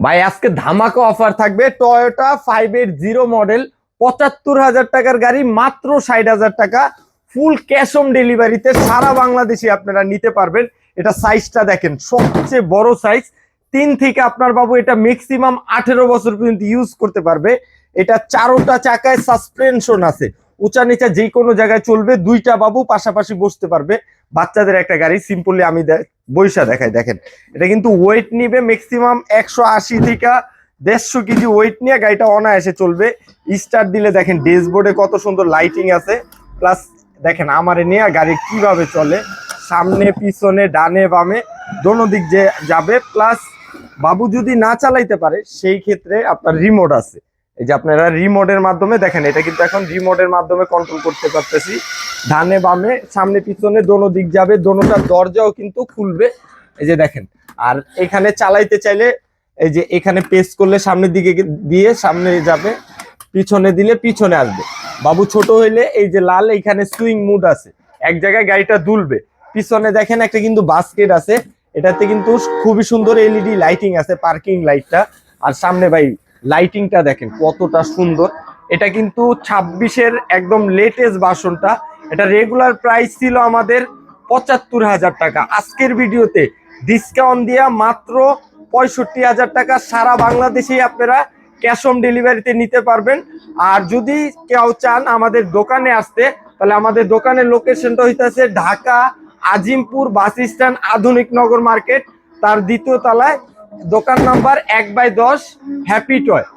ভাই আজকে ধামাকা অফার থাকবে টয়োটা 580 মডেল ৭৫,০০০ টাকার গাড়ি মাত্র ৬০,০০০ টাকা ফুল ক্যাশ অন ডেলিভারিতে সারা বাংলাদেশে আপনারা নিতে পারবেন। এটা সাইজটা দেখেন সবচেয়ে বড় সাইজ। ৩ থেকে আপনার বাবু এটা ম্যাক্সিমাম ১৮ বছর পর্যন্ত ইউজ করতে পারবে। এটা চারোটা চাকায় সাসপেনশন আছে, উঁচা নিচা যে কোনো জায়গায় চলবে। দুইটা বাবু পাশাপাশি বসতে পারবে। বাচ্চাদের একটা গাড়ি সিম্পলি আমি বৈশা দেখাই। দেখেন এটা কিন্তু ওয়েট নিবে ম্যাক্সিমাম ১৮০ থেকে ১৫০ কেজি ওয়েট নিয়ে গাড়িটা অনায়াসে চলবে। স্টার্ট দিলে দেখেন ড্যাশবোর্ডে কত সুন্দর লাইটিং আছে। প্লাস দেখেন আমারে নিয়ে গাড়ি কিভাবে চলে, সামনে পিছনে ডানে বামে দোনো দিক যে যাবে। প্লাস বাবু যদি না চালাইতে পারে সেই ক্ষেত্রে আপনার রিমোট আছে। এই যে আপনারা রিমোটের মাধ্যমে দেখেন, এটা কিন্তু এখন রিমোটের মাধ্যমে কন্ট্রোল করতে পারতেছি। ডানে বামে সামনে পিছনে দোনো দিক যাবে, দোনোটার দরজাও কিন্তু খুলবে। এই যে দেখেন, আর এখানে চালাইতে চাইলে এই যে এখানে প্রেস করলে সামনের দিকে দিয়ে সামনে যাবে, পিছনে দিলে পিছনে আসবে। বাবু ছোট হইলে এই যে লাল এখানে সুইং মুড আছে, এক জায়গায় গাড়িটা দুলবে। পিছনে দেখেন একটা কিন্তু বাস্কেট আছে, এটাতে কিন্তু খুবই সুন্দর এলইডি লাইটিং আছে, পার্কিং লাইটটা। আর সামনে ভাই লাইটিংটা দেখেন কতটা সুন্দর। এটা কিন্তু ২৬-এর একদম লেটেস্ট ভার্সনটা। এটা রেগুলার প্রাইস ছিল আমাদের ৭৫,০০০ টাকা। আজকের ভিডিওতে ডিসকাউন্ট দিয়ে মাত্র ৬৫,০০০ টাকা সারা বাংলাদেশেই আপনারা ক্যাশ অন ডেলিভারিতে নিতে পারবেন। আর যদি কেউ চান আমাদের দোকানে আসতে, তাহলে আমাদের দোকানের লোকেশনটা হইতেছে ঢাকা আজিমপুর বাস স্ট্যান্ড আধুনিক নগর মার্কেট, তার দ্বিতীয় তলায়, দোকান নাম্বার ১/১০ হ্যাপি টয়।